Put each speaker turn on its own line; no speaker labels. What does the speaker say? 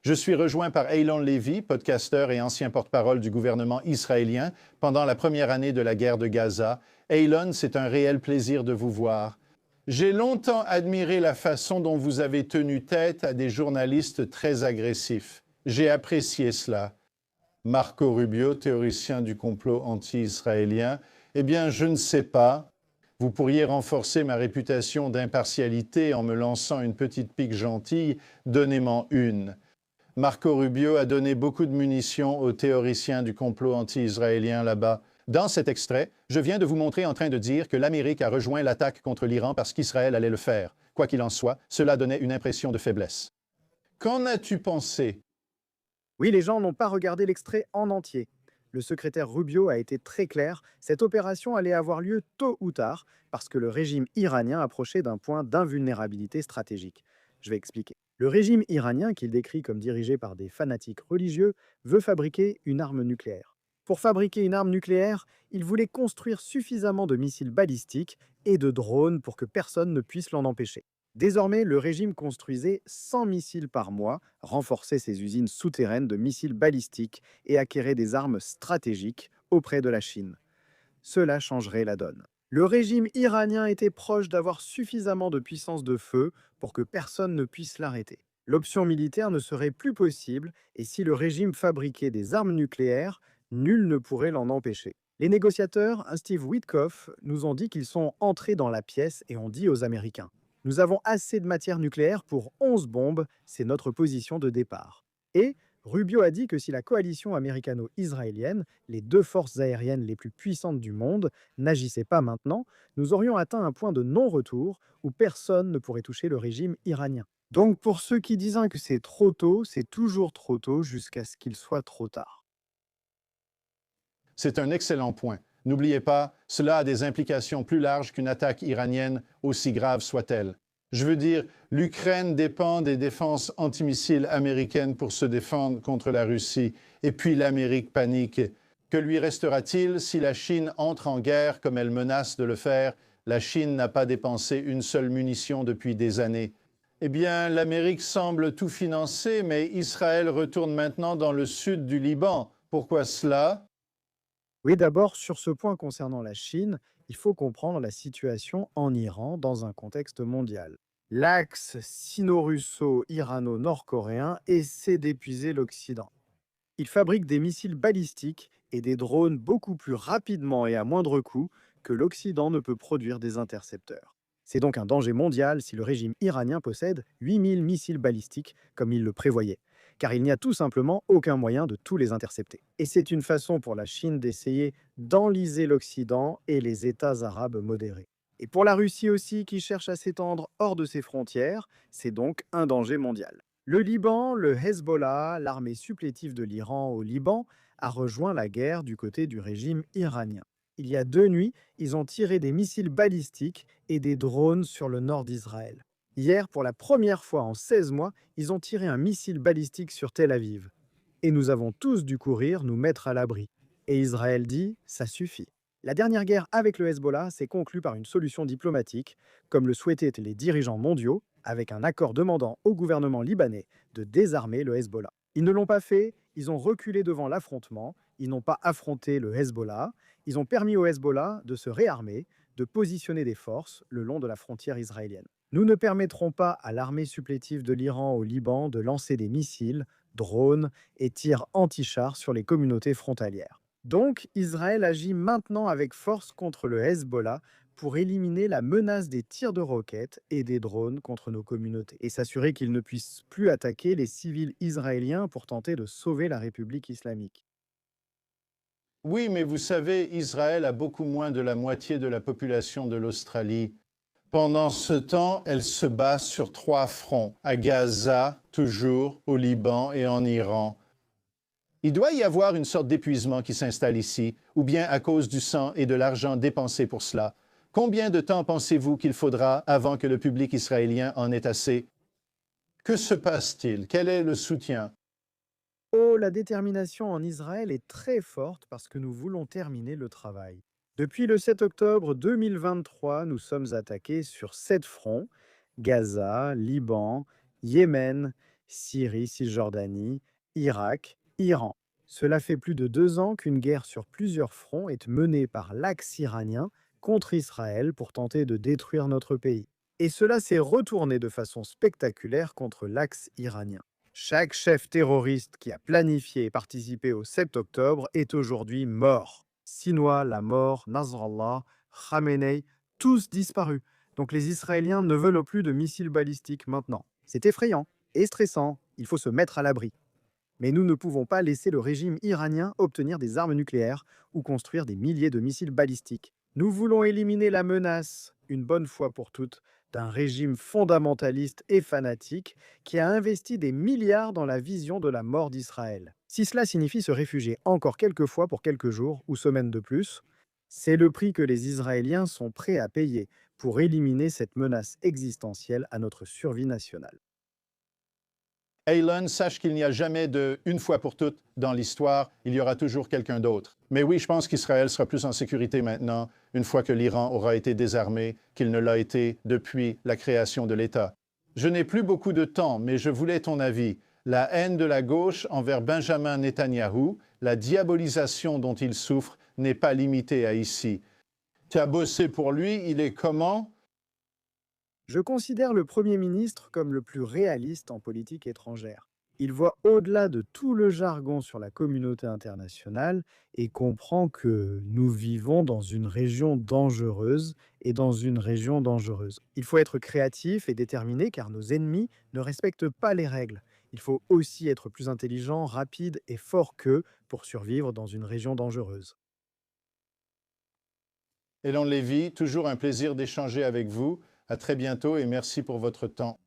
Je suis rejoint par Eylon Levy, podcasteur et ancien porte-parole du gouvernement israélien pendant la première année de la guerre de Gaza. Eylon, c'est un réel plaisir de vous voir. J'ai longtemps admiré la façon dont vous avez tenu tête à des journalistes très agressifs. J'ai apprécié cela. Marco Rubio, théoricien du complot anti-israélien, eh bien, je ne sais pas. Vous pourriez renforcer ma réputation d'impartialité en me lançant une petite pique gentille. Donnez-m'en une. Marco Rubio a donné beaucoup de munitions aux théoriciens du complot anti-israélien là-bas. Dans cet extrait, je viens de vous montrer en train de dire que l'Amérique a rejoint l'attaque contre l'Iran parce qu'Israël allait le faire. Quoi qu'il en soit, cela donnait une impression de faiblesse. Qu'en as-tu pensé?
Oui, les gens n'ont pas regardé l'extrait en entier. Le secrétaire Rubio a été très clair, cette opération allait avoir lieu tôt ou tard, parce que le régime iranien approchait d'un point d'invulnérabilité stratégique. Je vais expliquer. Le régime iranien, qu'il décrit comme dirigé par des fanatiques religieux, veut fabriquer une arme nucléaire. Pour fabriquer une arme nucléaire, il voulait construire suffisamment de missiles balistiques et de drones pour que personne ne puisse l'en empêcher. Désormais, le régime construisait 100 missiles par mois, renforçait ses usines souterraines de missiles balistiques et acquérait des armes stratégiques auprès de la Chine. Cela changerait la donne. Le régime iranien était proche d'avoir suffisamment de puissance de feu pour que personne ne puisse l'arrêter. L'option militaire ne serait plus possible et si le régime fabriquait des armes nucléaires, nul ne pourrait l'en empêcher. Les négociateurs, un Steve Witkoff, nous ont dit qu'ils sont entrés dans la pièce et ont dit aux Américains: nous avons assez de matière nucléaire pour 11 bombes, c'est notre position de départ. Et Rubio a dit que si la coalition américano-israélienne, les deux forces aériennes les plus puissantes du monde, n'agissaient pas maintenant, nous aurions atteint un point de non-retour où personne ne pourrait toucher le régime iranien. Donc pour ceux qui disent que c'est trop tôt, c'est toujours trop tôt jusqu'à ce qu'il soit trop tard.
C'est un excellent point. N'oubliez pas, cela a des implications plus larges qu'une attaque iranienne, aussi grave soit-elle. Je veux dire, l'Ukraine dépend des défenses antimissiles américaines pour se défendre contre la Russie, et puis l'Amérique panique. Que lui restera-t-il si la Chine entre en guerre comme elle menace de le faire? La Chine n'a pas dépensé une seule munition depuis des années. Eh bien, l'Amérique semble tout financer, mais Israël retourne maintenant dans le sud du Liban. Pourquoi cela?
Oui, d'abord, sur ce point concernant la Chine, il faut comprendre la situation en Iran dans un contexte mondial. L'axe sino-russo-irano-nord-coréen essaie d'épuiser l'Occident. Il fabrique des missiles balistiques et des drones beaucoup plus rapidement et à moindre coût que l'Occident ne peut produire des intercepteurs. C'est donc un danger mondial si le régime iranien possède 8000 missiles balistiques comme il le prévoyait, car il n'y a tout simplement aucun moyen de tous les intercepter. Et c'est une façon pour la Chine d'essayer d'enliser l'Occident et les États arabes modérés. Et pour la Russie aussi, qui cherche à s'étendre hors de ses frontières, c'est donc un danger mondial. Le Liban, le Hezbollah, l'armée supplétive de l'Iran au Liban, a rejoint la guerre du côté du régime iranien. Il y a 2 nuits, ils ont tiré des missiles balistiques et des drones sur le nord d'Israël. Hier, pour la première fois en 16 mois, ils ont tiré un missile balistique sur Tel Aviv. Et nous avons tous dû courir nous mettre à l'abri. Et Israël dit: ça suffit. La dernière guerre avec le Hezbollah s'est conclue par une solution diplomatique, comme le souhaitaient les dirigeants mondiaux, avec un accord demandant au gouvernement libanais de désarmer le Hezbollah. Ils ne l'ont pas fait, ils ont reculé devant l'affrontement, ils n'ont pas affronté le Hezbollah, ils ont permis au Hezbollah de se réarmer, de positionner des forces le long de la frontière israélienne. Nous ne permettrons pas à l'armée supplétive de l'Iran au Liban de lancer des missiles, drones et tirs anti-chars sur les communautés frontalières. Donc, Israël agit maintenant avec force contre le Hezbollah pour éliminer la menace des tirs de roquettes et des drones contre nos communautés et s'assurer qu'ils ne puissent plus attaquer les civils israéliens pour tenter de sauver la République islamique.
Oui, mais vous savez, Israël a beaucoup moins de la moitié de la population de l'Australie. Pendant ce temps, elle se bat sur 3 fronts, à Gaza, toujours, au Liban et en Iran. Il doit y avoir une sorte d'épuisement qui s'installe ici, ou bien à cause du sang et de l'argent dépensés pour cela. Combien de temps pensez-vous qu'il faudra avant que le public israélien en ait assez? Que se passe-t-il? Quel est le soutien?
Oh, la détermination en Israël est très forte parce que nous voulons terminer le travail. Depuis le 7 octobre 2023, nous sommes attaqués sur 7 fronts: Gaza, Liban, Yémen, Syrie, Cisjordanie, Irak, Iran. Cela fait plus de 2 ans qu'une guerre sur plusieurs fronts est menée par l'Axe iranien contre Israël pour tenter de détruire notre pays. Et cela s'est retourné de façon spectaculaire contre l'Axe iranien. Chaque chef terroriste qui a planifié et participé au 7 octobre est aujourd'hui mort. Sinwar, la mort, Nasrallah, Khamenei, tous disparus. Donc les Israéliens ne veulent plus de missiles balistiques maintenant. C'est effrayant et stressant, il faut se mettre à l'abri. Mais nous ne pouvons pas laisser le régime iranien obtenir des armes nucléaires ou construire des milliers de missiles balistiques. Nous voulons éliminer la menace, une bonne fois pour toutes, d'un régime fondamentaliste et fanatique qui a investi des milliards dans la vision de la mort d'Israël. Si cela signifie se réfugier encore quelques fois pour quelques jours ou semaines de plus, c'est le prix que les Israéliens sont prêts à payer pour éliminer cette menace existentielle à notre survie nationale.
Elon, sache qu'il n'y a jamais de une fois pour toutes dans l'histoire, il y aura toujours quelqu'un d'autre. Mais oui, je pense qu'Israël sera plus en sécurité maintenant, une fois que l'Iran aura été désarmé, qu'il ne l'a été depuis la création de l'État. Je n'ai plus beaucoup de temps, mais je voulais ton avis. La haine de la gauche envers Benjamin Netanyahou, la diabolisation dont il souffre n'est pas limitée à ici. Tu as bossé pour lui, il est comment?
Je considère le Premier ministre comme le plus réaliste en politique étrangère. Il voit au-delà de tout le jargon sur la communauté internationale et comprend que nous vivons dans une région dangereuse et dans une région dangereuse. Il faut être créatif et déterminé car nos ennemis ne respectent pas les règles. Il faut aussi être plus intelligent, rapide et fort qu'eux pour survivre dans une région dangereuse.
Elon Lévy, toujours un plaisir d'échanger avec vous. À très bientôt et merci pour votre temps.